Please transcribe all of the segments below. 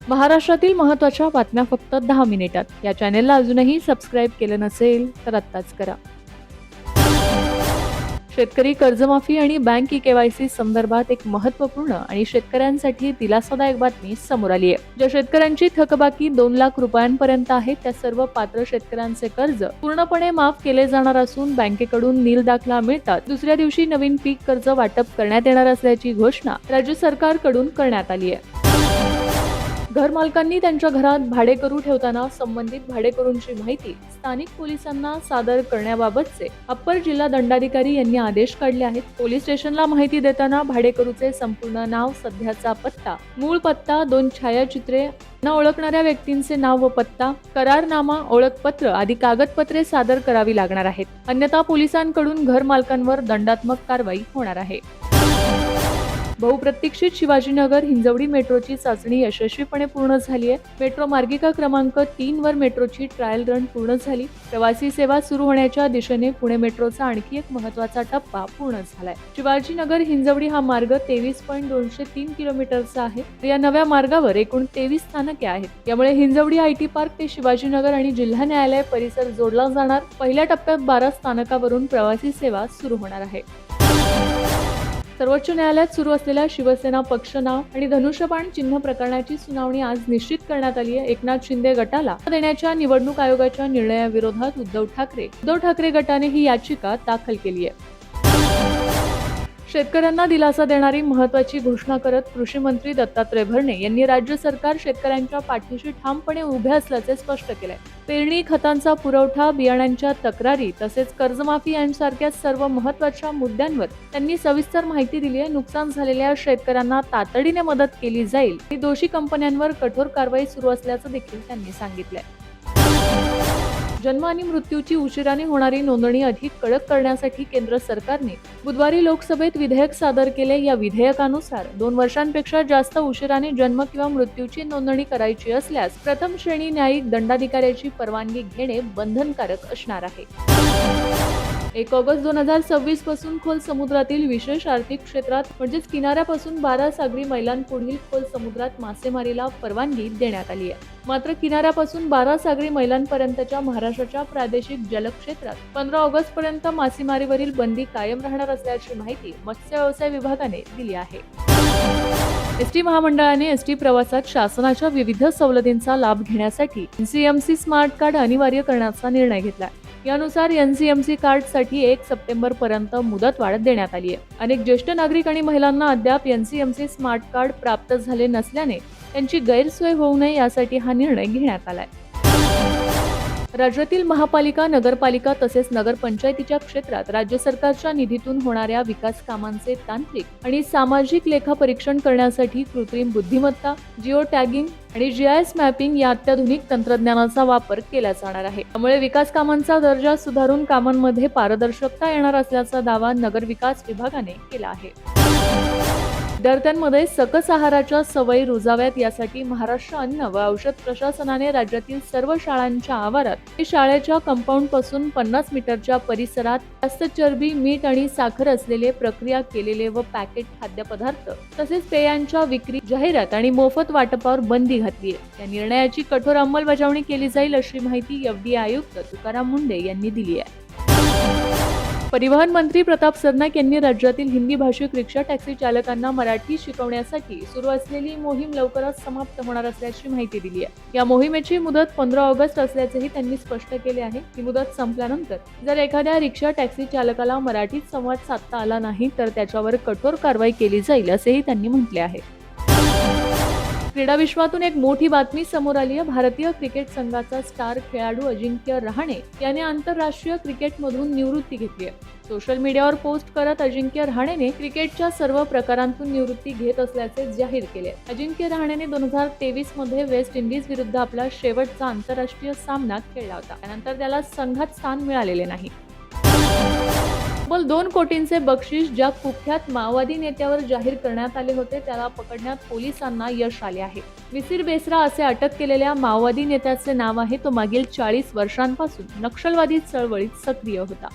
महाराष्ट्रातील महत्त्वाच्या बातम्या फक्त 10 मिनिटात. या चॅनेलला अजूनही सबस्क्राईब केलं नसेल तर आत्ताच करा. शेतकरी कर्जमाफी आणि बँक ई-केवायसी संदर्भात एक महत्त्वपूर्ण आणि शेतकऱ्यांसाठी दिलासादायक बातमी समोर आली आहे. ज्या शेतकऱ्यांची थकबाकी 2 लाख रुपयांपर्यंत आहे त्या सर्व पात्र शेतकऱ्यांचे कर्ज पूर्णपणे माफ केले जाणार असून बँकेकडून नील दाखला मिळतात दुसऱ्या दिवशी नवीन पीक कर्ज वाटप करण्यात येणार असल्याची घोषणा राज्य सरकारकडून करण्यात आली आहे. घरमालकांनी त्यांच्या घरात भाडेकरू ठेवताना संबंधित भाडेकरूंची माहिती स्थानिक पोलिसांना सादर करण्याबाबतचे अप्पर जिल्हा दंडाधिकारी यांनी आदेश काढले आहेत. पोलीस स्टेशनला माहिती देताना भाडेकरूचे संपूर्ण नाव, सध्याचा पत्ता, मूळ पत्ता, 2 छायाचित्रे, न ओळखणाऱ्या व्यक्तींचे नाव व पत्ता, करारनामा, ओळखपत्र आदी कागदपत्रे सादर करावी लागणार आहेत. अन्यथा पोलिसांकडून घरमालकांवर दंडात्मक कारवाई होणार आहे. बहुप्रतीक्षित शिवाजीनगर हिंजवडी मेट्रोची चाचणी यशस्वीपणे पूर्ण झाली आहे. मेट्रो मार्गिका क्रमांक 3 वर मेट्रोची ट्रायल रन पूर्ण झाली. प्रवासी सेवा सुरू होण्याच्या दिशेने पुणे मेट्रोचा आणखी एक महत्त्वाचा टप्पा पूर्ण झालाय. शिवाजीनगर हिंजवडी हा मार्ग 23.203 किलोमीटरचा आहे. या नव्या मार्गावर एकूण 23 स्थानके आहेत. यामुळे हिंजवडी आयटी पार्क ते शिवाजीनगर आणि जिल्हा न्यायालय परिसर जोडला जाणार. पहिल्या टप्प्यात 12 स्थानकावरून प्रवासी सेवा सुरू होणार आहे. सर्वोच्च न्यायालयात सुरू असलेल्या शिवसेना पक्ष नाव आणि धनुष्यबाण चिन्ह प्रकरणाची सुनावणी आज निश्चित करण्यात आली आहे. एकनाथ शिंदे गटाला देण्याच्या निवडणूक आयोगाच्या निर्णयाविरोधात उद्धव ठाकरे गटाने ही याचिका दाखल केली आहे. शेतकऱ्यांना दिलासा देणारी महत्त्वाची घोषणा करत कृषी मंत्री दत्तात्रय भरणे यांनी राज्य सरकार शेतकऱ्यांच्या पाठीशी ठामपणे उभे असल्याचे स्पष्ट केले. पेरणी, खतांचा पुरवठा, बियाण्यांच्या तक्रारी तसेच कर्जमाफी यांसारख्या सर्व महत्त्वाच्या मुद्द्यांवर त्यांनी सविस्तर माहिती दिली आहे. नुकसान झालेल्या शेतकऱ्यांना तातडीने मदत केली जाईल आणि दोषी कंपन्यांवर कठोर कारवाई सुरू असल्याचं देखील त्यांनी सांगितलंय. जन्म आणि मृत्यूची उशिराने होणारी नोंदणी अधिक कडक करण्यासाठी केंद्र सरकारने बुधवारी लोकसभेत विधेयक सादर केले. या विधेयकानुसार 2 वर्षांपेक्षा जास्त उशिराने जन्म किंवा मृत्यूची नोंदणी करायची असल्यास प्रथम श्रेणी न्यायिक दंडाधिकाऱ्याची परवानगी घेणे बंधनकारक असणार आहे. 1 ऑगस्ट 2026 पासून खोल समुद्रातील विशेष आर्थिक क्षेत्रात म्हणजेच किनाऱ्यापासून 12 सागरी मैलांपुढील खोल समुद्रात मासेमारीला परवानगी देण्यात आली आहे. मात्र किनाऱ्यापासून 12 सागरी मैलांपर्यंतच्या महाराष्ट्राच्या प्रादेशिक जलक्षेत्रात 15 ऑगस्ट पर्यंत मासेमारीवरील बंदी कायम राहणार असल्याची माहिती मत्स्य व्यवसाय विभागाने दिली आहे. एसटी महामंडळाने एसटी प्रवासात शासनाच्या विविध सवलतींचा लाभ घेण्यासाठी एनसीएमसी स्मार्ट कार्ड अनिवार्य करण्याचा निर्णय घेतला. यानुसार एनसीएमसी कार्डसाठी 1 सप्टेंबर पर्यंत मुदतवाढ देण्यात आली आहे. अनेक ज्येष्ठ नागरिक आणि महिलांना अद्याप एनसीएमसी स्मार्ट कार्ड प्राप्त झाले नसल्याने त्यांची गैरसोय होऊ नये यासाठी हा निर्णय घेण्यात आलाय. राज्यातील महापालिका, नगरपालिका तसेच नगरपंचायतीच्या क्षेत्रात राज्य सरकारच्या निधीतून होणाऱ्या विकास कामांचे तांत्रिक आणि सामाजिक लेखापरीक्षण करण्यासाठी कृत्रिम बुद्धिमत्ता, जिओ टॅगिंग आणि जीआयएस मॅपिंग या अत्याधुनिक तंत्रज्ञानाचा वापर केला जाणार आहे. त्यामुळे विकास कामांचा दर्जा सुधारून कामांमध्ये पारदर्शकता येणार असल्याचा दावा नगरविकास विभागाने केला आहे. विद्यार्थ्यांमध्ये सकस आहाराच्या सवयी रुजाव्यात यासाठी महाराष्ट्र अन्न व औषध प्रशासनाने राज्यातील सर्व शाळांच्या आवारात शाळेच्या कंपाऊंड पासून 50 मीटरच्या परिसरात जास्त चरबी, मीठ आणि साखर असलेले प्रक्रिया केलेले व पॅकेट खाद्यपदार्थ तसेच पेयांच्या विक्री, जाहिरात आणि मोफत वाटपावर बंदी घातली आहे. या निर्णयाची कठोर अंमलबजावणी केली जाईल अशी माहिती एफडीए आयुक्त तुकाराम मुंढे यांनी दिली आहे. परिवहन मंत्री प्रताप सरनाईक यांनी राज्यातील हिंदी भाषिक रिक्षा टॅक्सी चालकांना मराठी शिकवण्यासाठी सुरू असलेली मोहीम लवकरच समाप्त होणार असल्याची माहिती दिली आहे. या मोहिमेची मुदत 15 ऑगस्ट असल्याचेही त्यांनी स्पष्ट केले आहे. ही मुदत संपल्यानंतर जर एखाद्या रिक्षा टॅक्सी चालकाला मराठीत संवाद साधता आला नाही तर त्याच्यावर कठोर कारवाई केली जाईल असेही त्यांनी म्हटले आहे. क्रीडा विश्वातून एक मोठी बातमी समोर आली आहे. भारतीय क्रिकेट संघाचा स्टार खेळाडू अजिंक्य रहाणे याने आंतरराष्ट्रीय क्रिकेटमधून निवृत्ती घेतली आहे. सोशल मीडियावर पोस्ट करत अजिंक्य रहाणेने क्रिकेटच्या सर्व प्रकारांतून निवृत्ती घेत असल्याचे जाहीर केले. अजिंक्य रहाणेने 2023 मध्ये वेस्ट इंडिज विरुद्ध आपला शेवटचा आंतरराष्ट्रीय सामना खेळला होता. त्यानंतर त्याला संघात स्थान मिळालेले नाही. तब्बल 2 कोटींचे बक्षीस ज्या कुख्यात माओवादी नेत्यावर जाहीर करण्यात आले होते त्याला पकडण्यात पोलिसांना यश आले आहे. विसीर बेसरा असे अटक केलेल्या माओवादी नेत्याचे नाव आहे. तो मागील 40 वर्षांपासून नक्षलवादी चळवळीत सक्रिय होता.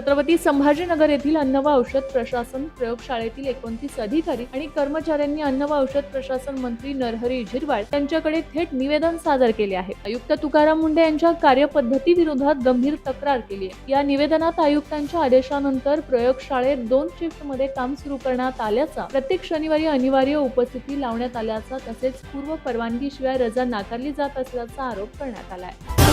छत्रपती संभाजीनगर येथील अन्न व औषध प्रशासन प्रयोगशाळेतील 29 अधिकारी आणि कर्मचाऱ्यांनी अन्न व औषध प्रशासन मंत्री नरहरी झिरवाळ यांच्याकडे थेट निवेदन सादर केले आहे. आयुक्त तुकाराम मुंढे यांच्या कार्यपद्धती विरोधात गंभीर तक्रार केली आहे. या निवेदनात आयुक्तांच्या आदेशानंतर प्रयोगशाळेत 2 शिफ्टमध्ये काम सुरू करण्यात आल्याचा, प्रत्येक शनिवारी अनिवार्य उपस्थिती लावण्यात आल्याचा तसेच पूर्व परवानगीशिवाय रजा नाकारली जात असल्याचा आरोप करण्यात आला आहे.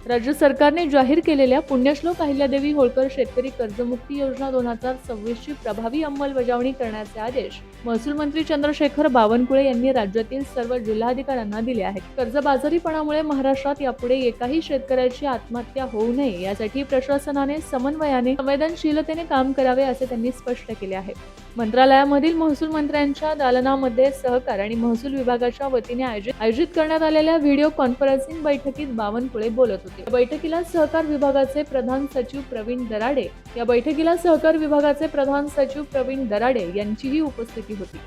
राज्य सरकारने जाहीर केलेल्या पुण्यश्लोक अहिल्यादेवी होळकर शेतकरी कर्जमुक्ती योजना 2026 ची प्रभावी अंमलबजावणी करण्याचे आदेश महसूल मंत्री चंद्रशेखर बावनकुळे यांनी राज्यातील सर्व जिल्हाधिकाऱ्यांना दिले आहेत. कर्जबाजारीपणामुळे महाराष्ट्रात यापुढे एकाही शेतकऱ्याची आत्महत्या होऊ नये यासाठी प्रशासनाने समन्वयाने संवेदनशीलतेने काम करावे असे त्यांनी स्पष्ट केले आहे. मंत्रालयामधील महसूल मंत्र्यांच्या दालनामध्ये सहकार आणि महसूल विभागाच्या वतीने आयोजित करण्यात आलेल्या व्हिडिओ कॉन्फरन्सिंग बैठकीत बावनकुळे बोलत होते. या बैठकीला सहकार विभागाचे प्रधान सचिव प्रवीण दराडे यांचीही उपस्थिती होती.